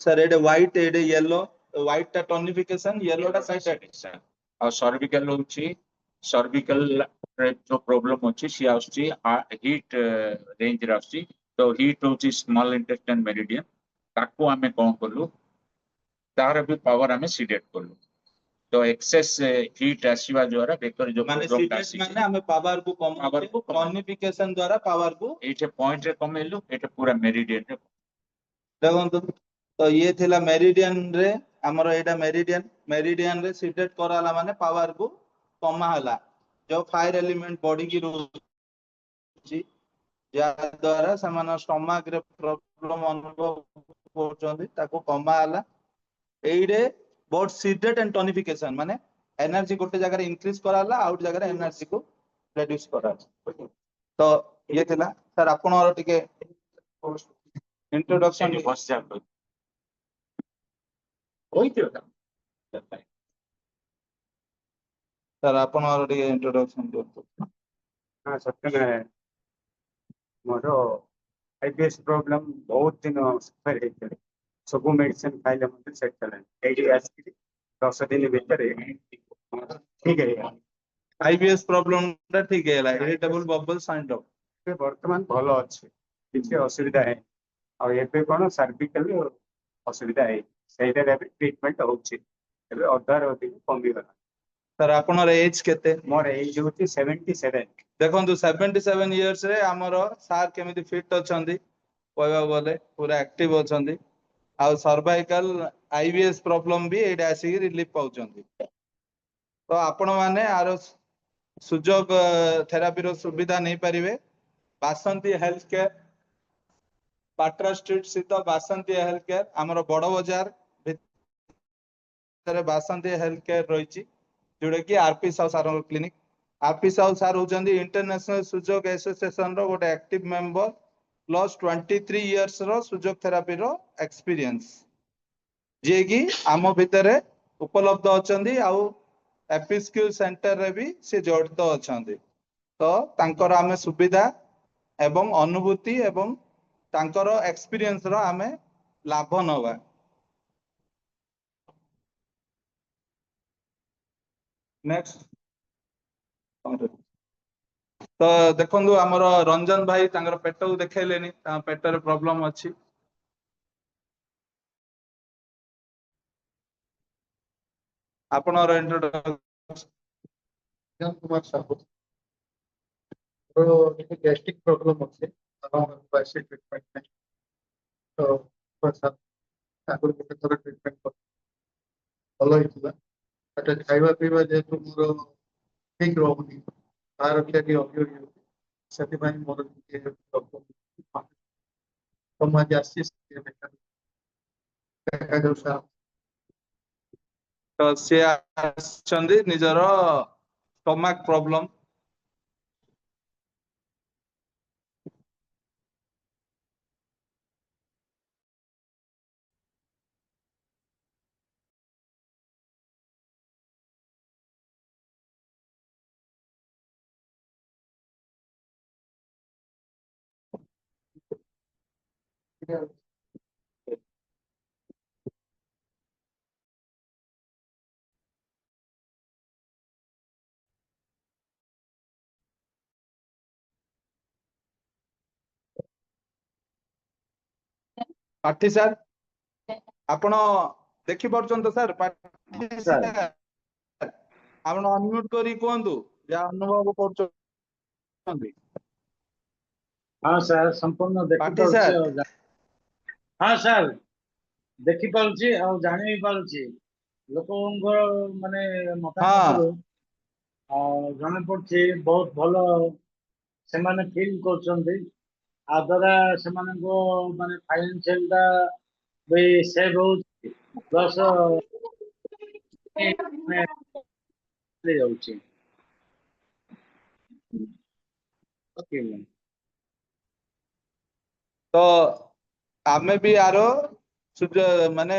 सर एडे व्हाइट एडे येलो व्हाइट टा टोनिफिकेशन येलो टा साइट ଆଉ सर्विकल ହଉଛି सर्विकल रे जो प्रॉब्लम अछि सी आउची हीट रेंज रे आउची तो हीट होची स्मॉल इंटेस्टाइन मेरिडियन ताको आमे कोन करलु तार भी पावर आमे सीडेट करलु तो एक्सेस हीट आसीबा द्वारा बेकर जो माने प्रॉब्लम सीटेट माने हमें पावर को कम टोनिफिकेशन द्वारा पावर को एठे पॉइंट रे कमेलु एठे पूरा मेरिडियन रे देखंतु तो ये थिला मेरिडियन रे हमर एटा मेरिडियन मेरिडियन रे सीटेट कराला माने पावर को कमा हला जो फायर एलिमेंट बॉडी की रोची या द्वारा समान स्टमक रे प्रॉब्लम अनुभव करचोंदी ताको कमा हला एइडे बोथ सीटेट एंड टोनिफिकेशन माने एनर्जी गोटे जगह रे इंक्रीज कराला आउट जगह रे एनर्जी को रिड्यूस कराला तो ये थिला सर आपण और टिके इंट्रोडक्शन बस जा कोई तो सर आपण और टिके इंट्रोडक्शन दियो हाँ सत्य में मोर आईबीएस प्रॉब्लम बहुत दिन सफर होते सब मेडिसिन खाइले मते सेट चले एडी आसी 10 दिन भीतर ठीक है आईबीएस प्रॉब्लम ता ठीक है इरिटेबल बबल सिंड्रोम ଏବେ ବର୍ତ୍ତମାନ ଭଲ ଅଛି କିଛି ଅସୁବିଧା ହେଇନି ଆଉ ଏବେ କଣ ସାର୍ଭିକାଲ ଅସୁବିଧା ହେଇଛି ସେଇଟାରେ ଏବେ ଟ୍ରିଟମେଣ୍ଟ ହଉଛି ଏବେ ଅଧାରୁ ଅଧିକ କମିଗଲା सर आपनर एज केते ମୋର ଏଜ୍ ହଉଛି 77 देखंतु 77 इयर्स रे हमर सार केमिति फिट अछंदी कहबा बोले पूरा एक्टिव अछंदी आ सर्वाइकल आईबीएस प्रॉब्लम भी एडा आसी रिलीफ पाउचंदी तो आपण माने आरो सुजोग थेरापी रो सुविधा नहीं परिवे बासंती हेल्थ केयर पाट्रा स्ट्रीट स्थित बासंती हेल्थ केयर हमर बड़ बाजार भितर बासंती हेल्थ केयर रहिछि जोडे कि आरपी साहू सार क्लिनिक आरपी साहू सार होचंदी इंटरनेशनल सुजोग एसोसिएशन रो गोटे एक्टिव मेंबर प्लस 23 इयर्स रो सुजोग थेरापी रो एक्सपीरियंस जे कि आम भितरे उपलब्ध अछंदी आउ एपीएसक्यू सेंटर रे भी से जड़ित अछंदी तो तांकर आमे सुविधा एवं अनुभूति एवं तांकर एक्सपीरियंस रो आमे लाभ नवा नेक्स्ट तो देखंदु हमर रंजन भाई तांकर पेट को देखैलेनी ता पेट रे प्रॉब्लम अछि आपनर इंट्रोडक्शन कुमार साहू तो गैस्ट्रिक प्रॉब्लम अच्छे पैसे ट्रीटमेंट में तो बस आगुरी गोटे थर ट्रीटमेंट भल होता खाଇବା ପିଇବା ଯେହେତୁ ମୋର ଠିକ ରହୁନି ତାର କ୍ଷତି ଅଧିକ ହେଉଛି ସେଥିପାଇଁ ମୋର ଟିକେ ତ ମୁଁ ଆଜି ଆସିଛି ଦେଖାଯାଉ ସାର୍ ତ ସେ ଆସିଛନ୍ତି ନିଜର ଷ୍ଟମାକ୍ ପ୍ରୋବ୍ଲେମ ପାଠି ସାର୍ ଆପଣ ଦେଖିପାରୁଛନ୍ତି ତ ସାର୍ ପାଠି ସାର୍ ସାର୍ ଆପଣ ଅନମ୍ୟୁଟ କରି କୁହନ୍ତୁ ଯାହା ଅନୁଭବ କରୁଛନ୍ତି। ହଁ ସାର୍ ସମ୍ପୂର୍ଣ୍ଣ ପାଠି ଦେଖିପାରୁଛି ସାର୍ ଆଉ ହଁ ସାର୍ ଦେଖିପାରୁଛି ଆଉ ଜାଣି ବି ପାରୁଛି ଲୋକଙ୍କ ମାନେ ମତାମତରୁ ହଁ ଜଣା ପଡୁଛି ବହୁତ ଭଲ ସେମାନେ ଫିଲ୍ କରୁଛନ୍ତି। ଆ ଦ୍ୱାରା ସେମାନଙ୍କ ମାନେ ଫାଇନାନ୍ସିଆଲ ଟା ବି ସେଭ୍ ହଉଛି ପ୍ଲସ୍ ଯାଉଛି। ଓକେ ତ ଆମେ ବି ଆର ମାନେ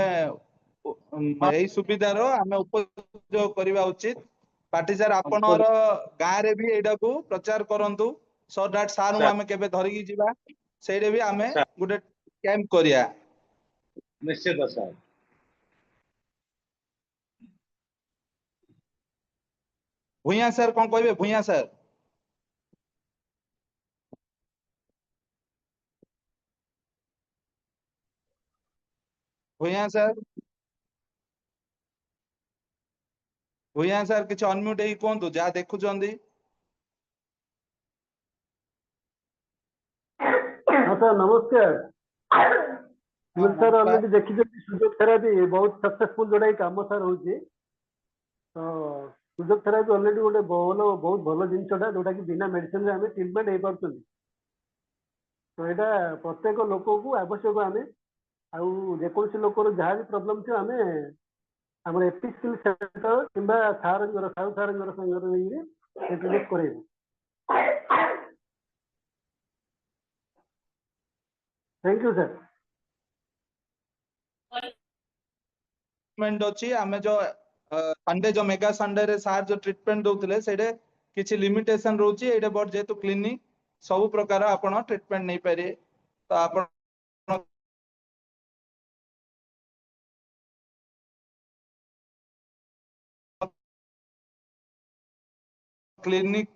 ହଁ ଏଇ ସୁବିଧାର ଆମେ ଉପଯୋଗ କରିବା ଉଚିତ। ପାଠି ସାର୍ ଆପଣଙ୍କର ସାର୍ ଗାଁରେ ବି ଏଇଟାକୁ ପ୍ରଚାର କରନ୍ତୁ ସୋ ଦ୍ୟାଟ ସାରଙ୍କୁ ଆମେ କେବେ ଧରିକି ଯିବା ସେଇଟା ବି ଆମେ ସାର୍ ଗୋଟେ କ୍ୟାମ୍ପ କରିବା। ନିଶ୍ଚିତ ସାର୍। ଭୂୟାଁ ସାର୍ କଣ କହିବେ Bhuyan sir? Bhuyan sir Bhuyan sir କିଛି ଅନମ୍ୟୁଟ ହେଇକି କୁହନ୍ତୁ ଯାହା ଦେଖୁଛନ୍ତି। ହଁ ସାର୍ ନମସ୍କାର। ହଁ ମୁଁ ସାର୍ ନମସ୍କାର। ଅଲରେଡି ଦେଖିଛନ୍ତି ସୁଯୋଗ ଥେରାପି ବହୁତ ସକ୍ସେସଫୁଲ ଯୋଉଟା କି କାମ ସାର୍ ହଉଛି। ତ ସୁଯୋଗ ଥେରାପି ଅଲରେଡି ଗୋଟେ ବହୁତ ଭଲ ଜିନିଷଟା ଯୋଉଟା କି ବିନା ମେଡିସିନରେ ଆମେ ଟ୍ରିଟମେଣ୍ଟ ହେଇପାରୁଛନ୍ତି। ତ ଏଇଟା ପ୍ରତ୍ୟେକ ଲୋକକୁ ଆବଶ୍ୟକ ଆମେ ଆଉ ଯେକୌଣସି ଲୋକର ଯାହା ବି ପ୍ରୋବ୍ଲେମ ଥିବ ଆମେ ଆମର ଏପିସ୍କିଲ୍ ସେଣ୍ଟର କିମ୍ବା ସାରଙ୍କର ସାହୁ ସାରଙ୍କର ସାଙ୍ଗରେ ନେଇକି ଇଣ୍ଟ୍ରୋଡ୍ୟୁସ୍ କରେଇବୁ। Thank you sir. ଟ୍ରିଟମେଣ୍ଟ ଅଛି ଆମେ ଯୋଉ ସଣ୍ଡେ ଯୋଉ ମେଗା ସଣ୍ଡେରେ ସାର୍ ଯୋଉ ଟ୍ରିଟମେଣ୍ଟ ଦଉଥିଲେ ସେଇଟା କିଛି ଲିମିଟେସନ ରହୁଛି ଏଇଟା ବଟ ଯେହେତୁ କ୍ଲିନିକ ସବୁ ପ୍ରକାର ଆପଣ ଟ୍ରିଟମେଣ୍ଟ ନେଇପାରିବେ ତ ଆପଣ କ୍ଲିନିକ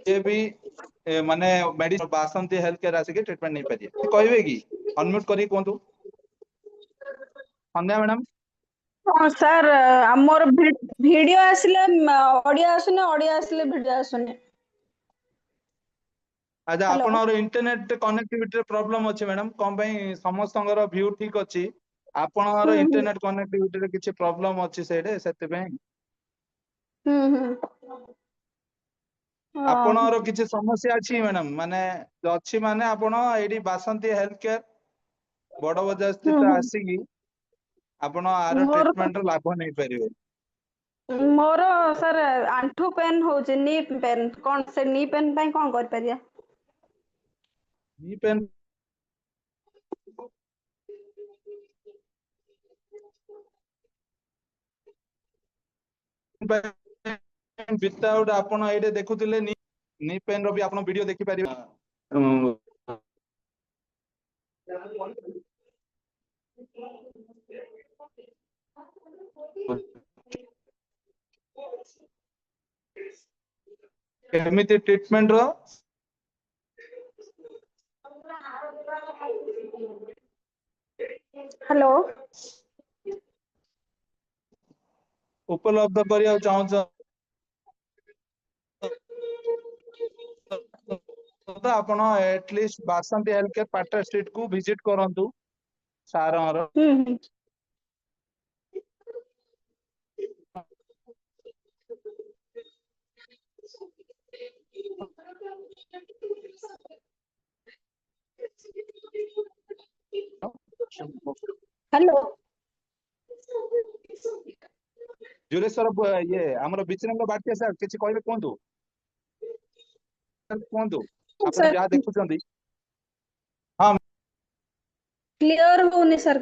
ଯିଏ ବି ମାନେ ବାସନ୍ତି ହେଲ୍ଥ କେୟାର ଆସିକି ଟ୍ରିଟମେଣ୍ଟ ନେଇପାରିବେ କହିବେ କି ଅନମ୍ୟୁଟ କରିକି କୁହନ୍ତୁ ସନ୍ଧ୍ୟା ମ୍ୟାଡାମ। ହଁ ସାର୍ ଆମର ଭିଡିଓ ଆସିଲେ ଅଡିଓ ଆସୁନି ଅଡିଓ ଆସିଲେ ଭିଡିଓ ଆସୁନି। ଆଚ୍ଛା ହ୍ୟାଲୋ। ଆପଣଙ୍କର ଇଣ୍ଟରନେଟ କନେକ୍ଟିଭିଟିରେ ପ୍ରୋବ୍ଲେମ ଅଛି ମ୍ୟାଡାମ କଣ ପାଇଁ ସମସ୍ତଙ୍କର ଭ୍ୟୁ ଠିକ ଅଛି ଆପଣଙ୍କର ହୁଁ ହୁଁ ଇଣ୍ଟରନେଟ କନେକ୍ଟିଭିଟିରେ କିଛି ପ୍ରୋବ୍ଲେମ ଅଛି ସେଇଠି ସେଥିପାଇଁ ହୁଁ ହୁଁ। ହଁ ଆପଣଙ୍କର କିଛି ସମସ୍ୟା ଅଛି ମ୍ୟାଡାମ ମାନେ ଅଛି ମାନେ ଆପଣ ଏଇଠି ବାସନ୍ତି ହେଲ୍ଥ କେୟାର ବଡ ବଜାର ହୁଁ ସ୍ଥିତ ହୁଁ ଆସିକି ଆପଣ ଆର ମୋର ଟ୍ରିଟମେଣ୍ଟ ର ଲାଭ ନେଇପାରିବେ। ମୋର ସାର୍ ଆଣ୍ଠୁ ପେନ୍ ହଉଛି ନି ପେନ୍ କଣ ସେ ନି ପେନ୍ ପାଇଁ କଣ କରିପାରିବା? ନି ପେନ୍ ୱିଥଆଉଟ ଆପଣ ଏଇଠି ଦେଖୁଥିଲେ ନି ପେନ୍ ର ବି ଆପଣ ଭିଡିଓ ଦେଖିପାରିବେ। ଏମିତି ଟ୍ରିଟମେଣ୍ଟ ର ହ୍ୟାଲୋ। ଉପଲବ୍ଧ କରିବାକୁ ଚାହୁଁଛ ତ ଆପଣ ଏଟଲିଷ୍ଟ ବାସନ୍ତି ହେଲ୍ଥ କେୟାର ପାଟ ଷ୍ଟ୍ରିଟ୍ କୁ ଭିଜିଟ କରନ୍ତୁ ସାରଙ୍କର ହୁଁ ହୁଁ। हेलो जुलेश्वर ये हमर विचिरंग बाटे सर किछि कहबे कोंतु कोंतु आपण सर जहा देखुचंदी क्लियर होनी सर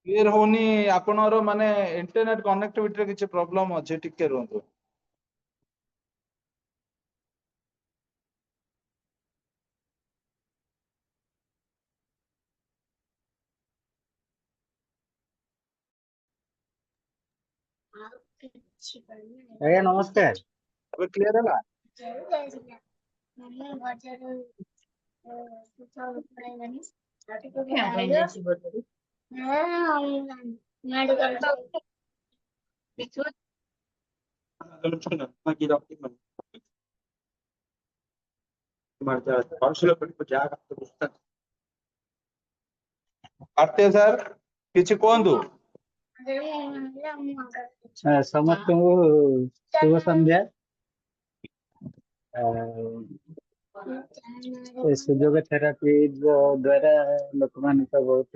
क्लियर होनी आपनर माने इंटरनेट कनेक्टिविटी रे किछि प्रॉब्लम अछि टिके रहंतु ଆଜ୍ଞା ନମସ୍କାର। ଏବେ କ୍ଲିयर ହେଲା बाटे सर किछि कोंतु ସମସ୍ତଙ୍କୁ ଶୁଭ ସନ୍ଧ୍ୟା। ଏ ସୁଯୋଗ ଥେରାପି ଦ୍ଵାରା ଲୋକମାନଙ୍କ ବହୁତ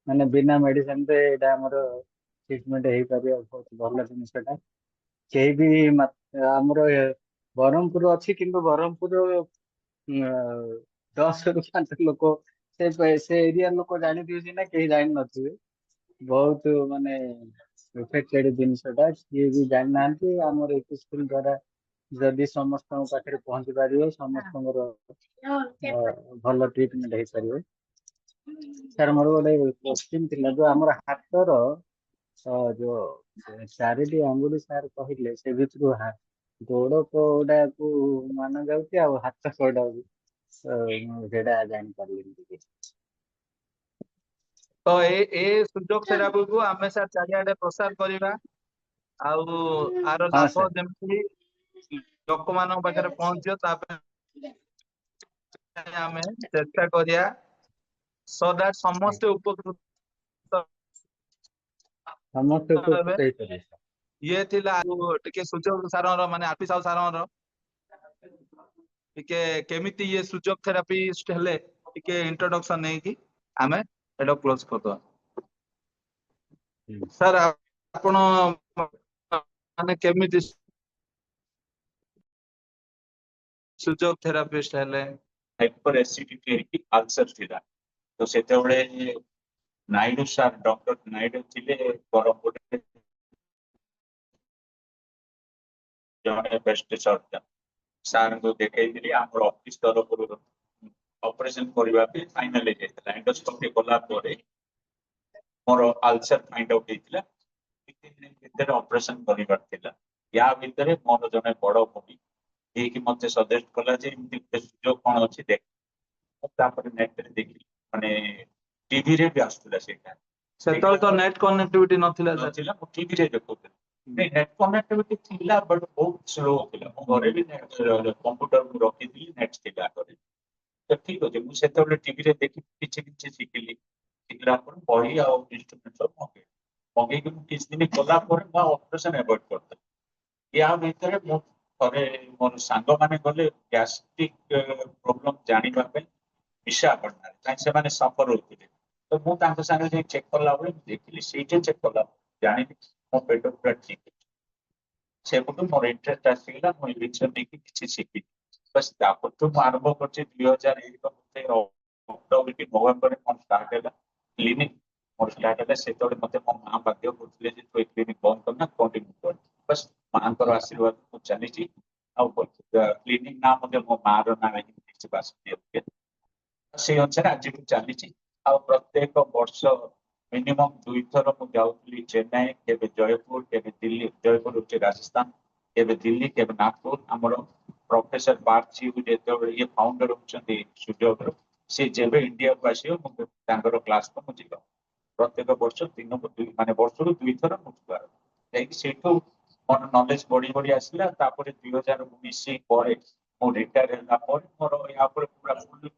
ମାନେ ବିନା ମେଡିସିନ ରେ ଏଇଟା ଆମର ଟ୍ରିଟମେଣ୍ଟ ହେଇପାରିବ। ବହୁତ ଭଲ ଜିନିଷଟା। କେହି ବି ଆମର ବ୍ରହ୍ମପୁର ଅଛି କିନ୍ତୁ ବ୍ରହ୍ମପୁର 10ରୁ 5 ଲୋକ ସେ ଏରିଆ ଲୋକ ଜାଣିଥିବେ ସିନା କେହି ଜାଣିନଥିବେ। ବହୁତ ମାନେ ଇଫେକ୍ଟେଡ ଜିନିଷଟା କିଏ ବି ଜାଣିନାହାନ୍ତି। ଆମର ଏଇ ସ୍କୁଲ ଦ୍ଵାରା ଯଦି ସମସ୍ତଙ୍କ ପାଖରେ ପହଞ୍ଚି ପାରିବ ସମସ୍ତଙ୍କର ଭଲ ଟ୍ରିଟମେଣ୍ଟ ହେଇପାରିବ। ସାର୍ ମୋର ଗୋଟେ କୋଶ୍ଚିନ୍ ଥିଲା ଯୋଉ ଆମର ହାତର ଯୋଉ 4ଟି ଆଙ୍ଗୁଳି ସାର୍ କହିଲେ ସେ ଭିତରୁ ଗୋଡ କୋଉଟାକୁ ମାନ ଯାଉଛି ଆଉ ହାତ କୋଉଟାକୁ ମୁଁ ସେଇଟା ଜାଣିପାରିଲିନି ଟିକେ। तो ए सुजोग थेरापी को आमे सर चारियाडे प्रसार करिबा आउ आर हाँ लाभ सर। जेमति लोक मानक पाखरे पहुंचियो तापे आमे चेष्टा करिया सो दैट समस्त उपकृत ସମସ୍ତେ हेबे ଉପକୃତ ହେଇପାରିବେ। ये थिला टिके सुजोग सारर माने आरपी साहब सारर टिके केमिति ये सुजोग थेरापिस्ट हेले टिके इंट्रोडक्शन नै कि आमे एडो क्लोज करतो सर आपण माने केमिति सुजोग थेरापिस्ट हेले हाइपर एसिडिटी की अल्सर थिला तो सेतेबळे नायडू सर डॉक्टर नायडू थिले बरमपुर जने बेस्ट सर्जन सर को देखाई दिली हमर ऑफिस तरफ ऑपरेशन करबा पे फाइनलाइज हेतला एंडोस्कोपी कोला परे मोर अल्सर फाइंड आउट हेतला 3 दिन भीतर ऑपरेशन करिबार थिला या भीतर मोर जने बड़ भूमि ए कि मते सजेस्ट कला जे इमति सुजोग कोन अछि देख तापर नेट रे देखि माने टीवी रे भी आस्तला सेटा सेतल तो नेट कनेक्टिविटी नथिला सर नथिला मु टीवी रे देखुते नहीं नेट कनेक्टिविटी थिला बट बहुत स्लो थिला मु घरे भी कंप्यूटर मु रखि दिली नेट थिला करे तो ठीक अछि मु सेतबले टीवी रे देखि किछि किछि सिखिली सिखला पर पढी आ इंस्ट्रूमेंट सब मगे कि किछि दिन कला पर मु ऑपरेशन अवॉइड करते या भीतर मु थरे मोर सांग माने गले गैस्ट्रिक प्रॉब्लम जानिबा पे विशाखापट्टनम काई से माने सफर होतिले तो मु तांको संगे जे चेक करला बले देखिली सीटे चेक करला जानि मो पेट पूरा ठीक से पुटु मोर इंटरेस्ट आसीला मो इलेक्शन देखि किछि सिखि बस तापर तो आरंभ करछि 2001 मते अक्टोबर की नवंबर में मन स्टार्ट हैला क्लिनिक मोर स्टार्ट हैला से तोडे मते मो मां बाध्य करथिले जे तो क्लिनिक बंद करना कंटिन्यू कर बस मांकर आशीर्वाद को चलीछि आ क्लिनिक नाम मते मो मार ना नहीं बास से अनुसार आज भी चलीछि आ प्रत्येक वर्ष मिनिमम 2 थर मु जाउथली चेन्नई केबे जयपुर केबे दिल्ली जयपुर उच्च राजस्थान केबे दिल्ली केबे नागपुर हमरो प्रोफेसर बार्ची जेते ये फाउंडर होचंदी सुजोग से जेबे इंडिया को आसियो मु तांकर क्लास को मु जिलो प्रत्येक वर्ष दिन माने वर्ष रु 2 थर मु जाय जाई सेठो मोर नॉलेज बड़ी बड़ी आसिला तापर 2019 परे मु रिटायर होला पर मोर या पर पूरा फुल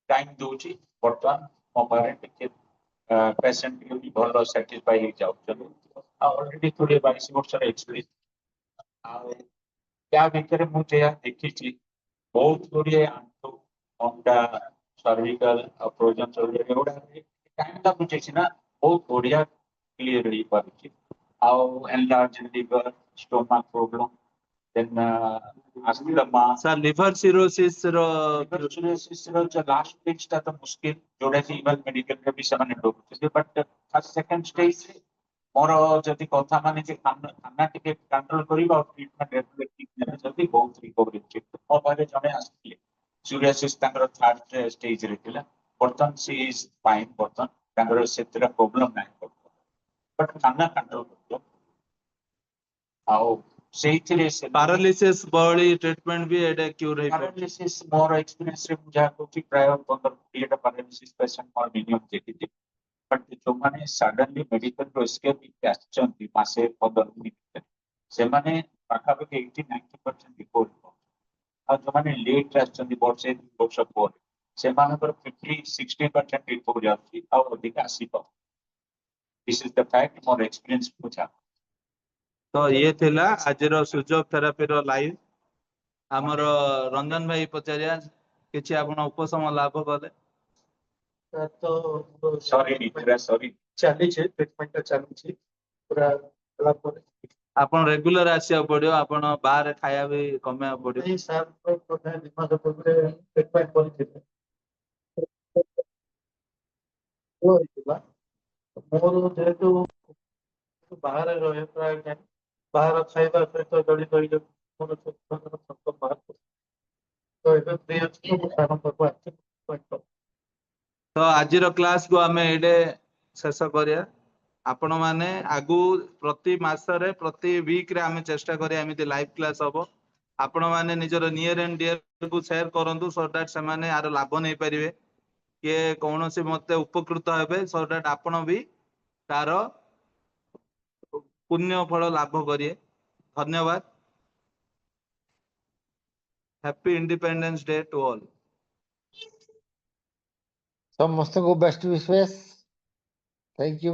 टाइम दोची वर्तमान मो पारे टिके पेशेंट के भी भलो सैटिस्फाई हो जाउ चलो ऑलरेडी थोड़े 22 वर्ष एक्सपीरियंस आ क्या भीतर मु जे देखिछि बहुत गुड़िए आंटू ଯୋଉଟା ସର୍ଭିକାଲ ଆଉ ପ୍ରୋଜନ ସର୍ଜରୀ ଏଗୁଡା ଟାଇମ୍ ଲାଗୁଛି ସିନା ବହୁତ ବଢିଆ କ୍ଲିୟର ହେଇପାରୁଛି। ଆଉ ଏନଲାର୍ଜ ଲିଭର, ଷ୍ଟୋମାକ ପ୍ରୋବ୍ଲେମ, ଦେନ୍ ଆସ୍ଥମା, ସାର୍ ଲିଭର ସିରୋସିସ୍ ର tuberculosis ର ଯୋଉ ଲାଷ୍ଟ ସ୍ଟେଜ ଟା ତ ମୁସ୍କିଲ, ଯୋଉଟା କି ଇଭେନ ମେଡିକାଲ ରେ ବି ସେମାନେ ଡରୁଛନ୍ତି, ବଟ୍ ଫାର୍ଷ୍ଟ ସେକେଣ୍ଡ ସ୍ଟେଜ ରେ ମୋର ଯଦି କଥା ମାନେ ଯେ ଖାନା ଟିକେ କଣ୍ଟ୍ରୋଲ କରିବା ଆଉ ଟ୍ରିଟମେଣ୍ଟ ଠିକ ନେଲେ ଯଦି ବହୁତ ରିକଭରି ଅଛି। ମୋ ପାଖରେ ଜଣେ ଆସିଥିଲେ ସୁରିଆସିସ୍ ତାଙ୍କର ଥାର୍ଡ ସ୍ଟେଜ ରେ ଥିଲା, ବର୍ତ୍ତମାନ ସି ଇଜ ଫାଇନ୍, ବର୍ତ୍ତମାନ ତାଙ୍କର ସେଥିରେ ପ୍ରୋବ୍ଲେମ ନାହିଁ, ବଟ୍ ଖାନା କଣ୍ଟ୍ରୋଲ କରିବ। ଆଉ ସେଇଥିରେ ସେ ପାରାଲିସିସ୍ ଭଳି ଟ୍ରିଟମେଣ୍ଟ ବି ଏଇଟା କ୍ୟୁର ହେଇପାରୁଛି। ପାରାଲିସିସ୍ ମୋର ଏକ୍ସପିରିଏନ୍ସ ରେ ମୁଁ ଯାହା କହୁଛି ପ୍ରାୟ 15-20ଟା ପାରାଲିସିସ୍ ପେସେଣ୍ଟ ମୋର ମିନିମମ୍ ଦେଖିଛି। ବଟ୍ ଯୋଉମାନେ ସଡନଲି ମେଡିକାଲରୁ ଏସ୍କେପ୍ ହେଇକି ଆସିଛନ୍ତି ମାସେ 15 ଦିନ ଭିତରେ, ସେମାନେ ପାଖାପାଖି 80-90% ରିକଭରି ପାଉଛନ୍ତି। ଆଉ ଯୋଉମାନେ ଲେଟ୍ ଆସିଛନ୍ତି ବର୍ଷେ 2 ବର୍ଷ ପରେ, ସେମାନଙ୍କର 50-60% ରିକଭରି ଆସୁଛି, ଆଉ ଅଧିକ ଆସିପାରୁଛି। ଦିସ୍ ଇଜ ଦ ଫ୍ୟାକ୍ଟ, ମୋର ଏକ୍ସପିରିଏନ୍ସ ମୁଁ ଜାଣେ। ତ ଇଏ ଥିଲା ଆଜିର ସୁଯୋଗ ଥେରାପିର ଲାଇଭ। ଆମର ରଞ୍ଜନ ଭାଇ ପଚାରିବା କିଛି ଆପଣ ଉପଶମ ଲାଭ କଲେ? ତ ସରି ନିଦ୍ରା, ସରି ଚାଲିଛି, ଟ୍ରିଟମେଣ୍ଟ ଚାଲିଛି ପୁରା ହେଲା ପରେ ଆପଣ ରେଗୁଲାର ଆସିବାକୁ ପଡିବ, ଆପଣ ବାହାରେ ଖାଇବା ବି କମେଇବାକୁ ପଡିବ। ଏଇ ସାର୍ ବୋଧେ 2 ମାସ ପୂର୍ବେ ଟ୍ରିଟମେଣ୍ଟ କରିଥିଲେ। ଭଲ ହେଇଥିଲା। ମୋର ଯେହେତୁ ବାହାରେ ରହେ ପ୍ରାୟ ଟାଇମ୍, ବାହାର ଖାଇବା ସହିତ ଜଡ଼ିତ ହେଇଯାଉଛି ମୋର ଛୋଟ ଛୋଟ ବାହାର। ତ ଏବେ ଫ୍ରି ଅଛି ତ ମୁଁ ସାରଙ୍କ ପାଖକୁ ଆସିଛି। ତ ଆଜିର କ୍ଲାସକୁ ଆମେ ଏଇଟେ ଶେଷ କରିବା। ଆପଣମାନେ ଆଗକୁ ପ୍ରତି ମାସରେ ପ୍ରତି ୱିକରେ ଆମେ ଚେଷ୍ଟା କରିବା ଏମିତି ଲାଇଭ କ୍ଲାସ ହବ। ଆପଣମାନେ ନିଜର ନିୟର ଆଣ୍ଡ ଡିୟରକୁ ସେୟାର କରନ୍ତୁ, ସୋ ଦ୍ୟାଟ ସେମାନେ ଆର ଲାଭ ନେଇପାରିବେ, କିଏ କୌଣସି ମତେ ଉପକୃତ ହେବେ, ସୋ ଦ୍ୟାଟ ଆପଣ ବି ତାର ପୁଣ୍ୟ ଫଳ ଲାଭ କରିବେ। ଧନ୍ୟବାଦ। Happy independence day to all. ସମସ୍ତଙ୍କୁ ବେଷ୍ଟ ୱିଶେସ୍। Thank you.